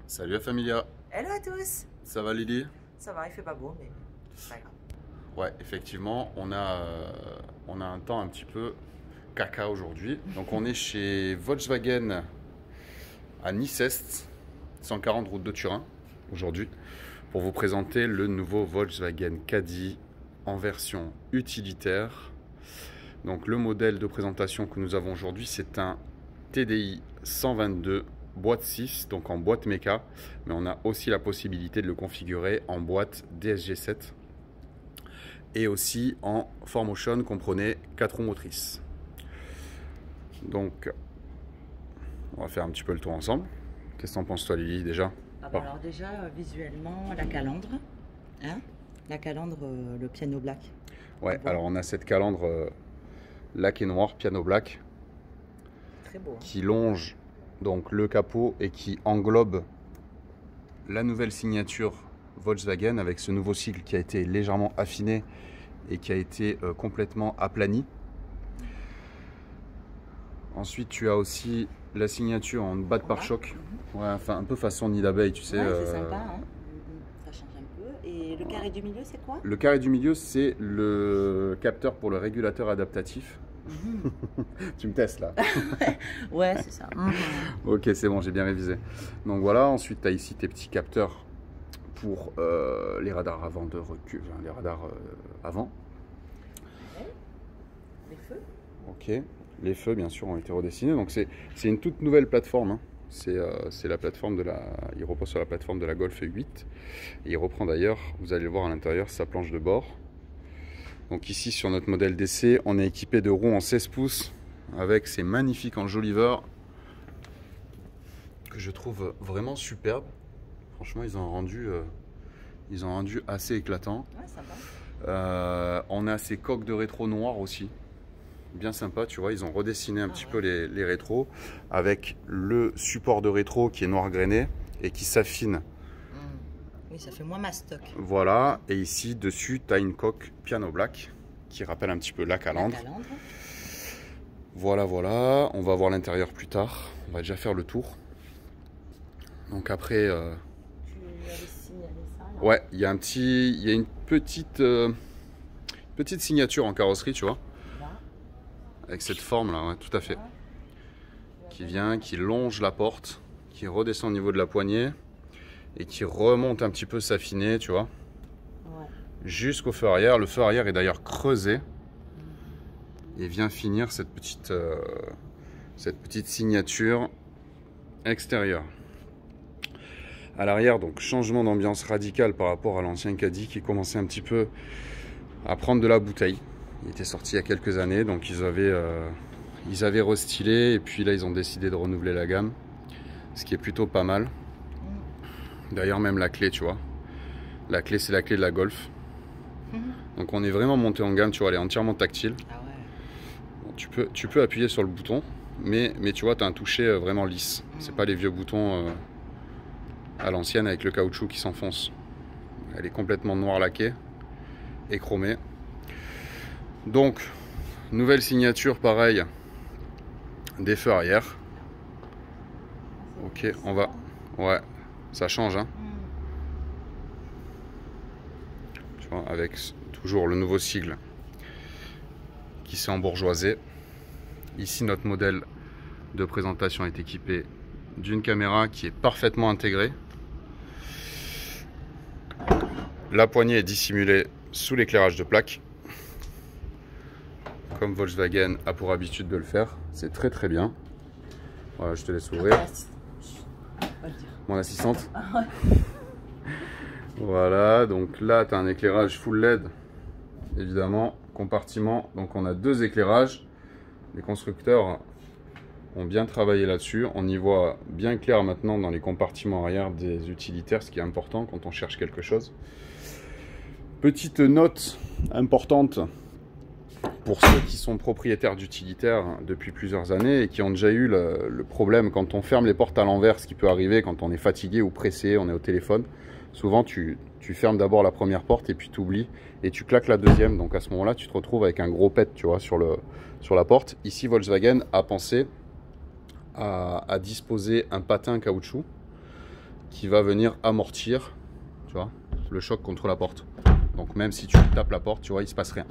Salut la familia, Hello à tous. ça va Lily? Ça va, il fait pas beau, mais c'est pas grave. Ouais, effectivement, on a un temps un petit peu caca aujourd'hui. Donc on est chez Volkswagen à Nice-Est, 140 route de Turin, aujourd'hui, pour vous présenter le nouveau Volkswagen Caddy en version utilitaire. Donc le modèle de présentation que nous avons aujourd'hui, c'est un TDI 122 boîte 6, donc en boîte méca, mais on a aussi la possibilité de le configurer en boîte DSG7 et aussi en 4Motion, comprenez 4 roues motrices. Donc on va faire un petit peu le tour ensemble. Qu'est-ce que t'en penses toi Lily déjà? Alors déjà, visuellement, la calandre, hein, la calandre, le piano black. Ouais, alors on a cette calandre laquée noire, piano black, Très beau. qui longe donc le capot et qui englobe la nouvelle signature Volkswagen avec ce nouveau sigle qui a été légèrement affiné et qui a été complètement aplani. Ensuite tu as aussi la signature en bas de pare-choc, ouais, enfin un peu façon nid d'abeille, tu sais. Ouais, c'est sympa, hein. Ça change un peu. Et le carré du milieu, c'est quoi? Le carré du milieu, c'est le capteur pour le régulateur adaptatif. Tu me testes là. Ouais, c'est ça. Ok, c'est bon, j'ai bien révisé. Donc voilà, ensuite tu as ici tes petits capteurs pour les radars avant de recul, enfin, les radars avant. Les feux. Ok, les feux bien sûr ont été redessinés. Donc c'est une toute nouvelle plateforme, hein. C'est la plateforme de la, il repose sur la plateforme de la Golf 8. Et il reprend d'ailleurs, vous allez le voir à l'intérieur, sa planche de bord. Donc ici sur notre modèle d'essai, on est équipé de roues en 16 pouces avec ces magnifiques enjoliveurs que je trouve vraiment superbes. Franchement, ils ont rendu assez éclatant. Ouais, sympa. On a ces coques de rétro noires aussi, bien sympa, tu vois, ils ont redessiné un petit peu les rétros avec le support de rétro qui est noir grainé et qui s'affine. Oui, ça fait moins mastoc. Voilà, et ici dessus tu as une coque piano black qui rappelle un petit peu la calandre. Voilà, voilà, on va voir l'intérieur plus tard, on va déjà faire le tour. Donc après, Tu avais signalé ça, là. ouais, il y a une petite signature en carrosserie, tu vois, Là. avec cette forme là, ouais, tout à fait, qui vient, qui longe la porte, qui redescend au niveau de la poignée et qui remonte un petit peu s'affiner, tu vois, Ouais. jusqu'au feu arrière. Le feu arrière est d'ailleurs creusé et vient finir cette petite signature extérieure. À l'arrière, donc changement d'ambiance radical par rapport à l'ancien Caddy qui commençait un petit peu à prendre de la bouteille. Il était sorti il y a quelques années, donc ils avaient restylé et puis là ils ont décidé de renouveler la gamme, ce qui est plutôt pas mal. D'ailleurs même la clé, tu vois, la clé c'est la clé de la Golf. Donc on est vraiment monté en gamme, tu vois, elle est entièrement tactile. Ah ouais. Bon, tu peux appuyer sur le bouton, mais tu vois, tu as un toucher vraiment lisse. C'est pas les vieux boutons à l'ancienne avec le caoutchouc qui s'enfonce. Elle est complètement noire laquée et chromée. Donc, nouvelle signature, pareil, des feux arrière. Ok, on va... Ouais, ça change, hein. Tu vois, avec toujours le nouveau sigle qui s'est embourgeoisé. Ici, notre modèle de présentation est équipé d'une caméra qui est parfaitement intégrée. La poignée est dissimulée sous l'éclairage de plaque, comme Volkswagen a pour habitude de le faire. C'est très très bien. Voilà, je te laisse ouvrir. Mon assistante. Voilà, donc là tu as un éclairage full LED, évidemment, compartiment. Donc on a deux éclairages. Les constructeurs ont bien travaillé là-dessus. On y voit bien clair maintenant dans les compartiments arrière des utilitaires, ce qui est important quand on cherche quelque chose. Petite note importante pour ceux qui sont propriétaires d'utilitaires depuis plusieurs années et qui ont déjà eu le problème quand on ferme les portes à l'envers, ce qui peut arriver quand on est fatigué ou pressé, on est au téléphone. Souvent tu fermes d'abord la première porte et puis tu oublies et tu claques la deuxième. Donc à ce moment-là, tu te retrouves avec un gros pet, tu vois, sur la porte. Ici, Volkswagen a pensé à disposer un patin caoutchouc qui va venir amortir, tu vois, le choc contre la porte. Donc même si tu tapes la porte, tu vois, il se passe rien.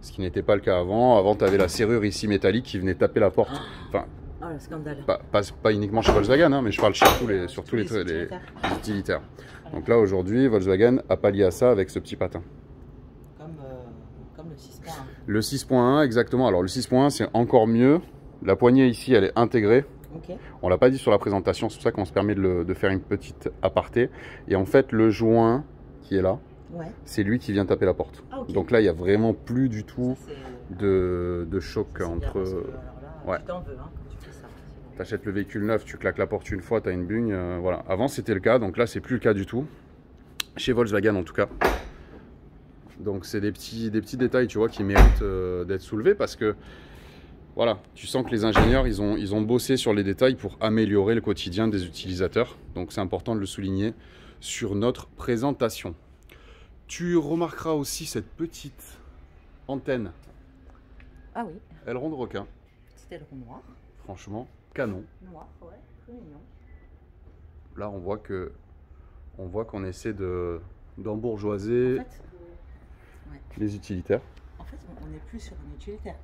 Ce qui n'était pas le cas avant. Avant, tu avais la serrure ici métallique qui venait taper la porte. Enfin, le scandale. Pas uniquement chez Volkswagen, hein, mais je parle sur tous les utilitaires. Donc là, aujourd'hui, Volkswagen a pallié à ça avec ce petit patin. Comme le 6.1. Le 6.1, exactement. Alors le 6.1, c'est encore mieux. La poignée ici, elle est intégrée. Okay. On l'a pas dit sur la présentation, c'est pour ça qu'on se permet de faire une petite aparté. Et en fait, le joint qui est là, c'est lui qui vient taper la porte. Okay. Donc là, il n'y a vraiment plus du tout de choc entre... Là, tu t'en veux, hein, quand tu fais ça. Tu achètes le véhicule neuf, tu claques la porte une fois, tu as une bugne. Voilà. Avant, c'était le cas, donc là, c'est plus le cas du tout. Chez Volkswagen, en tout cas. Donc, c'est des petits détails, tu vois, qui méritent d'être soulevés parce que, voilà, tu sens que les ingénieurs, ils ont bossé sur les détails pour améliorer le quotidien des utilisateurs. Donc, c'est important de le souligner sur notre présentation. Tu remarqueras aussi cette petite antenne. Ah oui. Aileron de requin. C'était le rond noir. Franchement, canon. Noir, ouais, très mignon. Là, on voit qu'on essaie d'embourgeoiser les utilitaires. En fait, on n'est plus sur un utilitaire.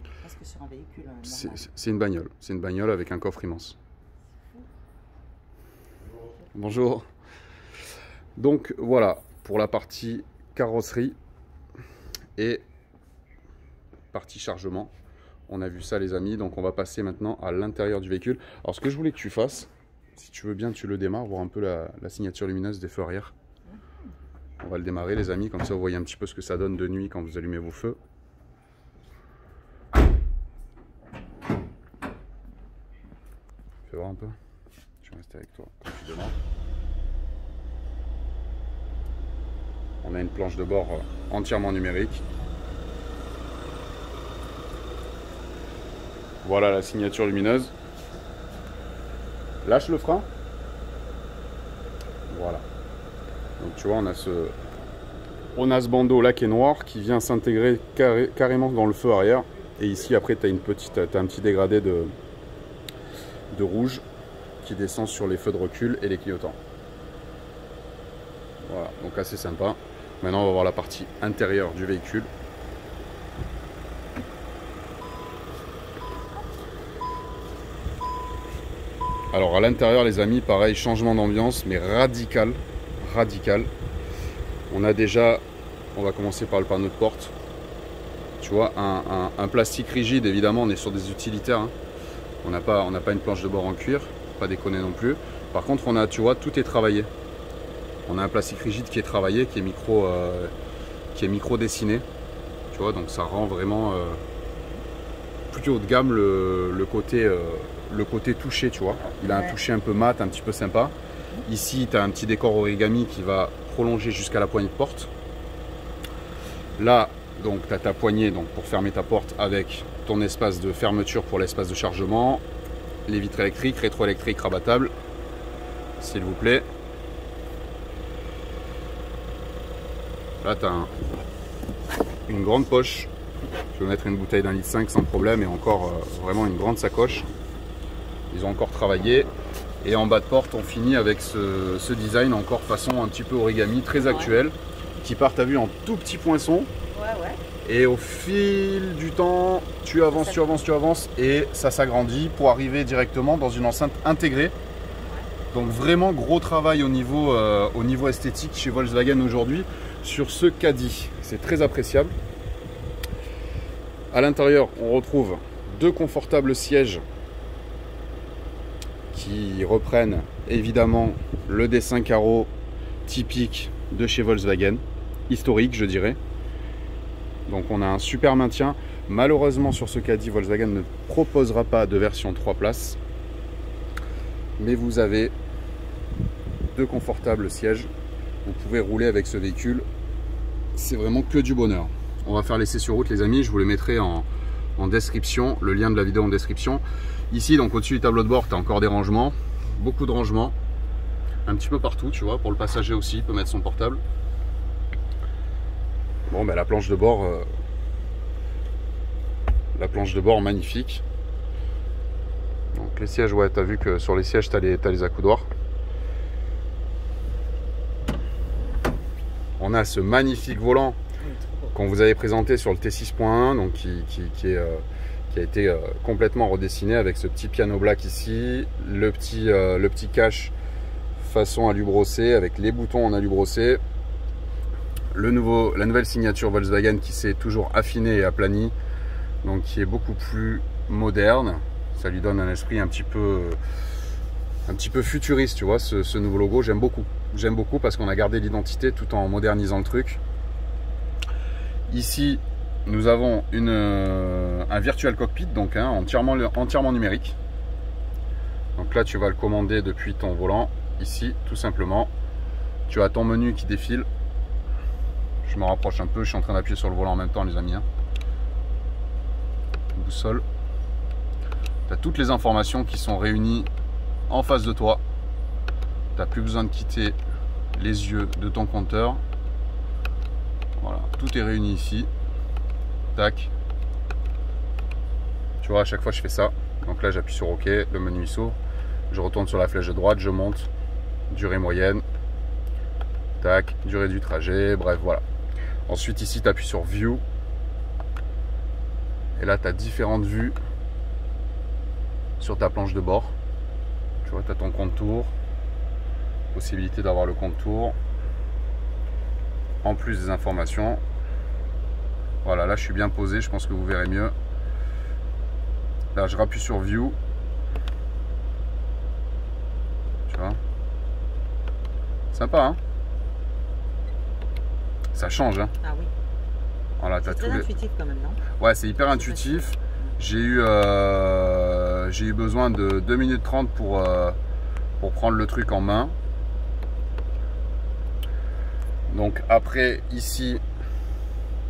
On est presque sur un véhicule normal. C'est une bagnole. C'est une bagnole avec un coffre immense. Bonjour. Donc, voilà pour la partie carrosserie et partie chargement. On a vu ça les amis, donc on va passer maintenant à l'intérieur du véhicule. Alors ce que je voulais que tu fasses, si tu veux bien tu le démarres, voir un peu la signature lumineuse des feux arrière. On va le démarrer les amis, comme ça vous voyez un petit peu ce que ça donne de nuit quand vous allumez vos feux. Fais voir un peu, je vais rester avec toi quand tu démarres. On a une planche de bord entièrement numérique. Voilà la signature lumineuse. Lâche le frein. Voilà. Donc tu vois, on a ce bandeau là qui est noir qui vient s'intégrer carrément dans le feu arrière. Et ici après tu as un petit dégradé de rouge qui descend sur les feux de recul et les clignotants. Voilà, donc assez sympa. Maintenant on va voir la partie intérieure du véhicule. Alors à l'intérieur les amis, pareil, changement d'ambiance, mais radical. On a déjà, on va commencer par le panneau de porte. Tu vois, un plastique rigide, évidemment, on est sur des utilitaires. Hein. On n'a pas une planche de bord en cuir, pas déconner non plus. Par contre, on a, tu vois, tout est travaillé. On a un plastique rigide qui est travaillé, qui est micro dessiné. Tu vois, donc ça rend vraiment plus haut de gamme le côté touché, tu vois. Il a un toucher un peu mat, un petit peu sympa. Ici, tu as un petit décor origami qui va prolonger jusqu'à la poignée de porte. Là, donc, tu as ta poignée donc, pour fermer ta porte avec ton espace de fermeture pour l'espace de chargement. Les vitres électriques, rétroélectriques rabattables, s'il vous plaît. Là, tu as une grande poche. Tu peux mettre une bouteille d'1,5 litre sans problème et encore vraiment une grande sacoche. Ils ont encore travaillé. Et en bas de porte, on finit avec ce design encore façon un petit peu origami, très actuel, qui part, t'as vu, en tout petit poinçon. Et au fil du temps, tu avances et ça s'agrandit pour arriver directement dans une enceinte intégrée. Donc vraiment gros travail au niveau esthétique chez Volkswagen aujourd'hui sur ce Caddy. C'est très appréciable. À l'intérieur, on retrouve deux confortables sièges qui reprennent évidemment le dessin carreau typique de chez Volkswagen, historique je dirais. Donc on a un super maintien. Malheureusement sur ce Caddy, Volkswagen ne proposera pas de version 3 places. Mais vous avez deux confortables sièges. Vous pouvez rouler avec ce véhicule. C'est vraiment que du bonheur. On va faire l'essai sur route les amis. Je vous le mettrai en description. Le lien de la vidéo en description. Ici donc au-dessus du tableau de bord, tu as encore des rangements. Beaucoup de rangements. Un petit peu partout tu vois. Pour le passager aussi, il peut mettre son portable. Bon ben la planche de bord magnifique. Donc les sièges, ouais, tu as vu que sur les sièges tu as les accoudoirs. on a ce magnifique volant qu'on vous avait présenté sur le T6.1, donc qui a été complètement redessiné avec ce petit piano black ici, le petit cache façon alu brossé avec les boutons en alu brossé, la nouvelle signature Volkswagen qui s'est toujours affinée et aplanie, donc qui est beaucoup plus moderne. Ça lui donne un esprit un petit peu futuriste, tu vois, ce nouveau logo. J'aime beaucoup parce qu'on a gardé l'identité tout en modernisant le truc. Ici, nous avons un virtual cockpit, donc entièrement numérique. Donc là, tu vas le commander depuis ton volant. Ici, tout simplement, tu as ton menu qui défile. Je me rapproche un peu, je suis en train d'appuyer sur le volant en même temps, les amis. Boussole. Tu as toutes les informations qui sont réunies en face de toi. Tu n'as plus besoin de quitter les yeux de ton compteur. Voilà, tout est réuni ici. Tac. Tu vois, à chaque fois je fais ça. Donc là, j'appuie sur OK, le menu s'ouvre. Je retourne sur la flèche de droite, je monte. Durée moyenne. Tac, durée du trajet, bref, voilà. Ensuite, ici, tu appuies sur View. Et là, tu as différentes vues sur ta planche de bord. Tu vois, tu as ton contour. Possibilité d'avoir le contour. En plus des informations. Voilà, là, je suis bien posé. Je pense que vous verrez mieux. Là, je rappuie sur View. Tu vois. Sympa, hein? Ça change, hein? Ah oui. Voilà, c'est très intuitif quand même, non? Ouais, c'est hyper intuitif. J'ai eu besoin de 2 minutes 30 pour prendre le truc en main. Donc après, ici,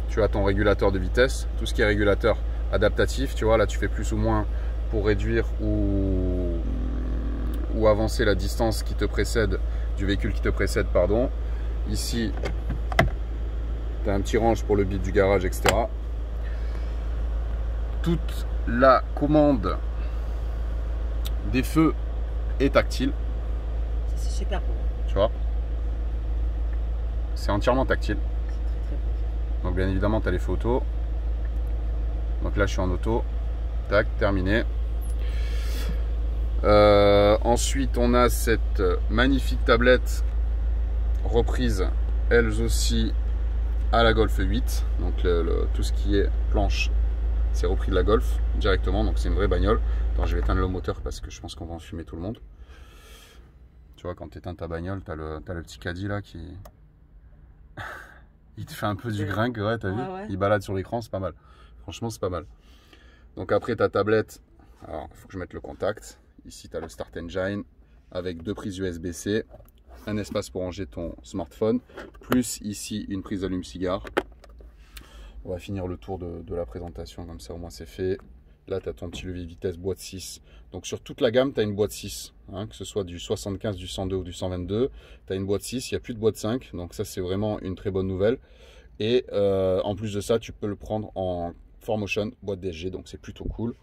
tu as ton régulateur de vitesse. Tout ce qui est régulateur adaptatif, tu vois, là tu fais plus ou moins pour réduire ou avancer la distance qui te précède, du véhicule qui te précède, pardon. Ici, tu as un petit range pour le bip du garage, etc. Toute la commande des feux est tactile. C'est super beau. Tu vois, c'est entièrement tactile. C'est très beau. Donc bien évidemment, tu as les feux auto. Donc là, je suis en auto. Tac, terminé. Ensuite, on a cette magnifique tablette reprise, elles aussi, à la Golf 8. Donc tout ce qui est planche, c'est repris de la Golf directement. Donc c'est une vraie bagnole. Attends, je vais éteindre le moteur parce que je pense qu'on va en fumer tout le monde. Tu vois, quand tu éteins ta bagnole, tu as le petit caddie là qui... Il te fait un peu du gringue, ouais, t'as vu? Ouais. Il balade sur l'écran, c'est pas mal. Franchement, c'est pas mal. Donc après, ta tablette, alors il faut que je mette le contact. Ici, tu as le Start Engine avec 2 prises USB-C, un espace pour ranger ton smartphone, plus ici une prise allume-cigare. On va finir le tour de la présentation, comme ça au moins c'est fait. Là, tu as ton petit levier vitesse boîte 6. Donc sur toute la gamme, tu as une boîte 6, hein, que ce soit du 75, du 102 ou du 122. Tu as une boîte 6, il n'y a plus de boîte 5, donc ça c'est vraiment une très bonne nouvelle. Et en plus de ça, tu peux le prendre en 4Motion boîte DSG, donc c'est plutôt cool.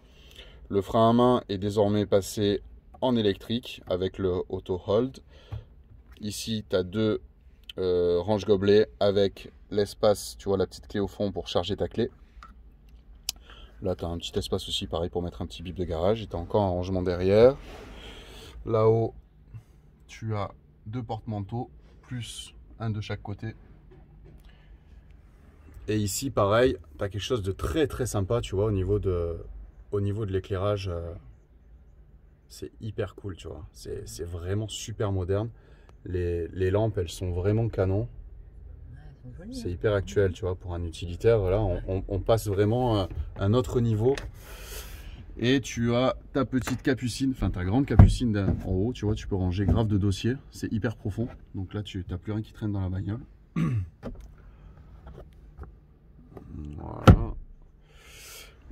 Le frein à main est désormais passé en électrique avec le auto hold. Ici, tu as 2 range gobelets avec l'espace, tu vois, la petite clé au fond pour charger ta clé. Là, tu as un petit espace aussi, pareil, pour mettre un petit bip de garage. Et tu as encore un rangement derrière. Là-haut, tu as 2 porte-manteaux, plus un de chaque côté. Et ici, pareil, tu as quelque chose de très très sympa, tu vois, au niveau de l'éclairage. C'est hyper cool, tu vois. C'est vraiment super moderne. Les lampes, elles sont vraiment canon. C'est hyper actuel, tu vois, pour un utilitaire. Là, on passe vraiment à un autre niveau. Et tu as ta petite capucine, enfin ta grande capucine en haut, tu vois, tu peux ranger grave de dossiers. C'est hyper profond. Donc là, tu n'as plus rien qui traîne dans la bagnole. Voilà.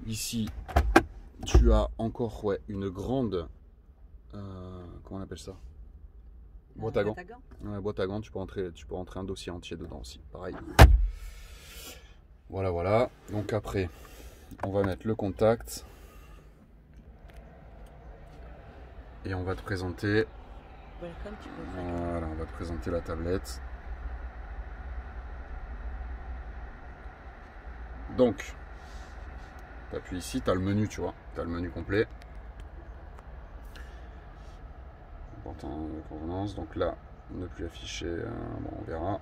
Ici, tu as encore une grande... comment on appelle ça? Boîte à gants. Ouais, boîte à gants, tu peux rentrer un dossier entier dedans aussi, pareil. Voilà. Donc après, on va mettre le contact. Et on va te présenter. Voilà, on va te présenter la tablette. Donc, tu appuies ici, tu as le menu, tu vois. Tu as le menu complet. Important de convenance. Donc là, ne plus afficher. Bon, on verra.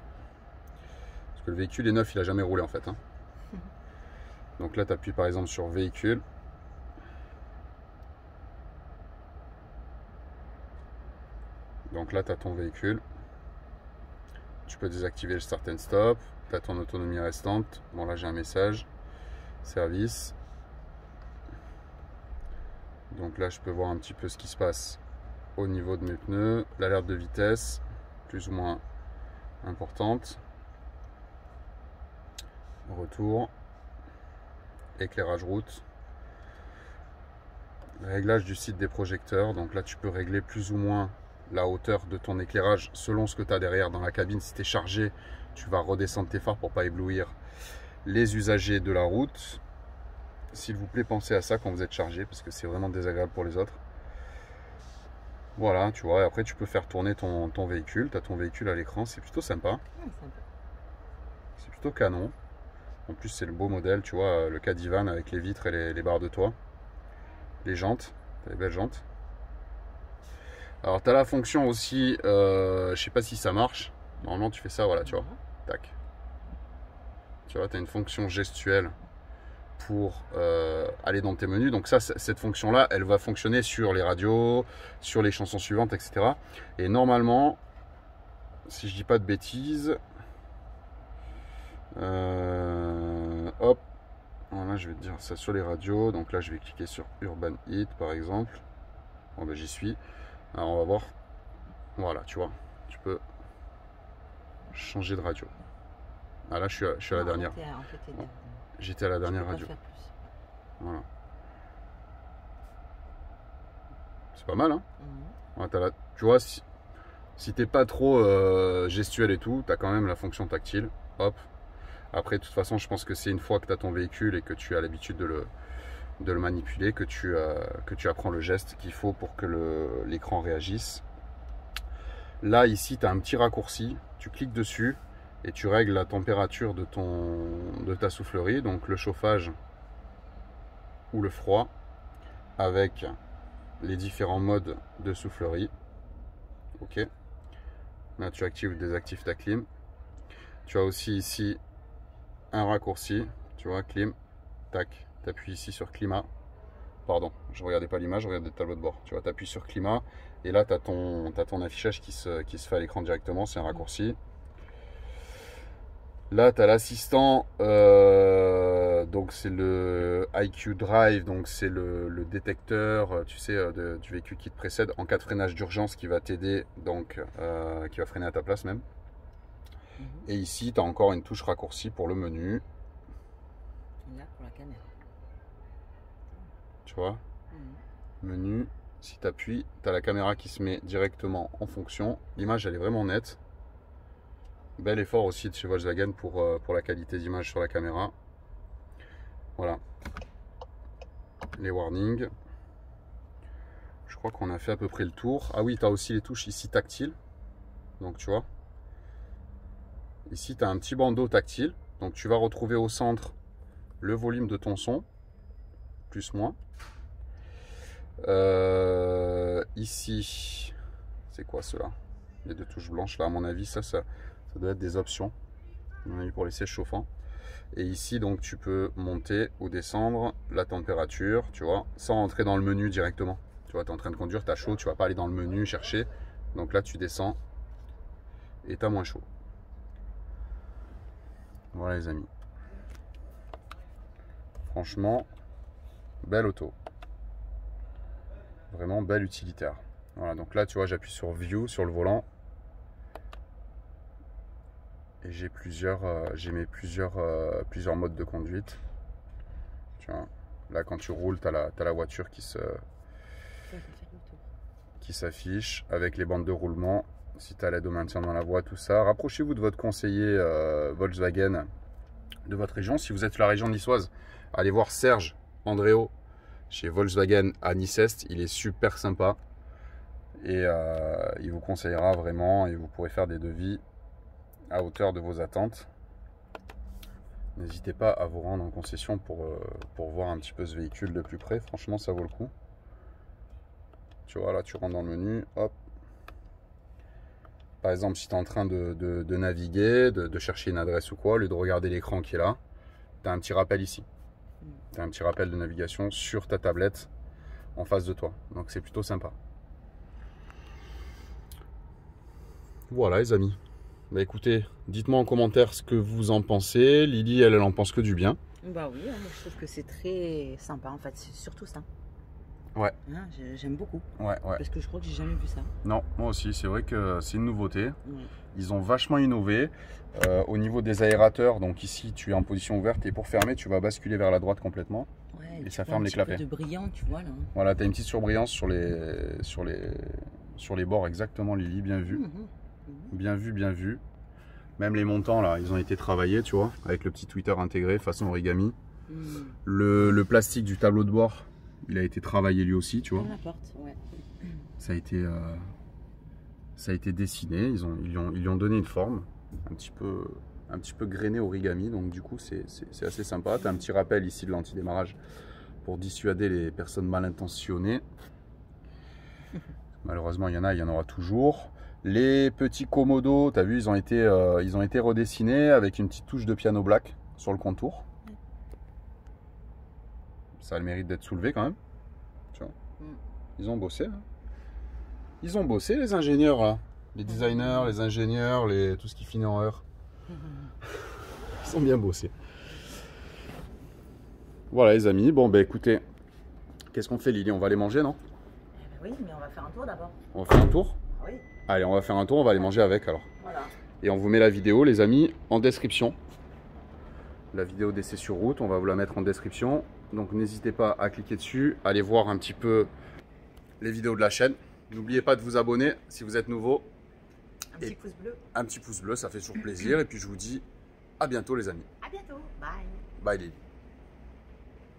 Parce que le véhicule est neuf, il n'a jamais roulé en fait. Hein. Donc là, tu appuies par exemple sur véhicule. Donc là, tu as ton véhicule. Tu peux désactiver le start and stop. Tu as ton autonomie restante. Bon, là, j'ai un message. Service. Donc là, je peux voir un petit peu ce qui se passe au niveau de mes pneus. L'alerte de vitesse, plus ou moins importante. Retour. Éclairage route. Réglage du site des projecteurs. Donc là, tu peux régler plus ou moins la hauteur de ton éclairage selon ce que tu as derrière dans la cabine. Si tu es chargé, tu vas redescendre tes phares pour pas éblouir les usagers de la route. S'il vous plaît, pensez à ça quand vous êtes chargé parce que c'est vraiment désagréable pour les autres. Voilà, tu vois, et après tu peux faire tourner ton véhicule. Tu as ton véhicule à l'écran, c'est plutôt sympa. C'est plutôt canon. En plus, c'est le beau modèle, tu vois, le Cadivan avec les vitres et les barres de toit. Les jantes, tu as les belles jantes. Alors, tu as la fonction aussi, je sais pas si ça marche. Normalement, tu fais ça, voilà, tu vois. Tac. Tu vois, tu as une fonction gestuelle pour aller dans tes menus. Donc ça, cette fonction-là, elle va fonctionner sur les radios, sur les chansons suivantes, etc. Et normalement, si je dis pas de bêtises, hop, voilà, je vais te dire ça sur les radios. Donc là, je vais cliquer sur Urban Hit, par exemple. Bon, ben, j'y suis. Alors, on va voir. Voilà, tu vois, tu peux changer de radio. Ah là, je suis à la dernière. J'étais à la dernière radio. Voilà. C'est pas mal, hein. Ouais, tu vois, si t'es pas trop gestuel et tout, t'as quand même la fonction tactile. Hop. Après, de toute façon, je pense que c'est une fois que tu as ton véhicule et que tu as l'habitude de le manipuler, que tu apprends le geste qu'il faut pour que l'écran réagisse. Là, ici, tu as un petit raccourci. Tu cliques dessus et tu règles la température de ta soufflerie, donc le chauffage ou le froid, avec les différents modes de soufflerie. Ok. Là, tu actives ou désactives ta clim. Tu as aussi ici un raccourci, tu vois, clim, tac, tu appuies ici sur climat. Pardon, je ne regardais pas l'image, je regardais le tableau de bord. Tu vois, tu appuies sur climat et là, tu as ton affichage qui se fait à l'écran directement, c'est un raccourci. Là, tu as l'assistant, donc c'est le IQ Drive, donc c'est le détecteur, tu sais, du véhicule qui te précède en cas de freinage d'urgence qui va t'aider, donc qui va freiner à ta place même. Et ici, tu as encore une touche raccourci pour le menu. Là, pour la caméra. Tu vois, menu, si tu appuies, tu as la caméra qui se met directement en fonction. L'image, elle est vraiment nette. Bel effort aussi de chez Volkswagen pour la qualité d'image sur la caméra. Voilà. Les warnings. Je crois qu'on a fait à peu près le tour. Ah oui, tu as aussi les touches ici tactiles. Donc, tu vois. Ici, tu as un petit bandeau tactile. Donc, tu vas retrouver au centre le volume de ton son. Plus, moins. Ici, c'est quoi cela? Les deux touches blanches. Là, à mon avis, ça doit être des options. À mon avis, pour les sièges chauffants. Et ici, donc, tu peux monter ou descendre la température, tu vois, sans rentrer dans le menu directement. Tu vois, tu es en train de conduire, tu as chaud, tu vas pas aller dans le menu chercher. Donc là, tu descends et tu as moins chaud. Voilà les amis. Franchement, belle auto. Vraiment belle utilitaire. Voilà, donc là, tu vois, j'appuie sur View sur le volant. Et j'ai mis plusieurs modes de conduite. Tu vois, là, quand tu roules, tu as la voiture qui s'affiche avec les bandes de roulement. Si tu as l'aide au maintien dans la voie, tout ça. Rapprochez-vous de votre conseiller Volkswagen de votre région. Si vous êtes de la région niçoise, allez voir Serge Andréo chez Volkswagen à Nice-Est. Il est super sympa et il vous conseillera vraiment et vous pourrez faire des devis à hauteur de vos attentes. N'hésitez pas à vous rendre en concession pour voir un petit peu ce véhicule de plus près. Franchement, ça vaut le coup. Tu vois, là, tu rentres dans le menu, hop. Par exemple, si tu es en train de naviguer, de chercher une adresse ou quoi, au lieu de regarder l'écran qui est là, tu as un petit rappel ici. Tu as un petit rappel de navigation sur ta tablette en face de toi. Donc, c'est plutôt sympa. Voilà, les amis. Bah écoutez, dites-moi en commentaire ce que vous en pensez. Lily, elle en pense que du bien. Bah oui, moi je trouve que c'est très sympa en fait, c'est surtout ça. Ouais. Hein, j'aime beaucoup. Ouais. Parce que je crois que j'ai jamais vu ça. Non, moi aussi, c'est vrai que c'est une nouveauté. Ouais. Ils ont vachement innové. Au niveau des aérateurs, donc ici tu es en position ouverte et pour fermer, tu vas basculer vers la droite complètement. Ouais, et ça ferme les clapets. Un petit peu de brillant, tu vois là. Voilà, tu as une petite surbrillance sur les bords, exactement, Lily, bien vu. Bien vu, bien vu. Même les montants là, ils ont été travaillés, tu vois, avec le petit tweeter intégré façon origami. Le plastique du tableau de bord, il a été travaillé lui aussi, tu vois. La porte, ouais. Ça a été dessiné, ils lui ont donné une forme un petit peu grainé origami, donc du coup c'est assez sympa. Tu as un petit rappel ici de l'antidémarrage pour dissuader les personnes mal intentionnées. Malheureusement, il y en aura toujours. Les petits commodos, tu as vu, ils ont été redessinés avec une petite touche de piano black sur le contour. Ça a le mérite d'être soulevé quand même. Tu vois. Ils ont bossé. Hein. Ils ont bossé, les ingénieurs, là. Les designers, les ingénieurs, tout ce qui finit en heure. Ils ont bien bossé. Voilà, les amis. Bon, bah écoutez, qu'est-ce qu'on fait, Lily? On va aller manger, non? Oui, mais on va faire un tour d'abord. On va faire un tour? Oui. Allez, on va faire un tour, on va aller manger avec alors. Voilà. Et on vous met la vidéo, les amis, en description. La vidéo d'essai sur route, on va vous la mettre en description. Donc n'hésitez pas à cliquer dessus, allez voir un petit peu les vidéos de la chaîne. N'oubliez pas de vous abonner si vous êtes nouveau. Un petit pouce bleu. Un petit pouce bleu, ça fait toujours plaisir. Et puis je vous dis à bientôt, les amis. À bientôt. Bye. Bye, Lily.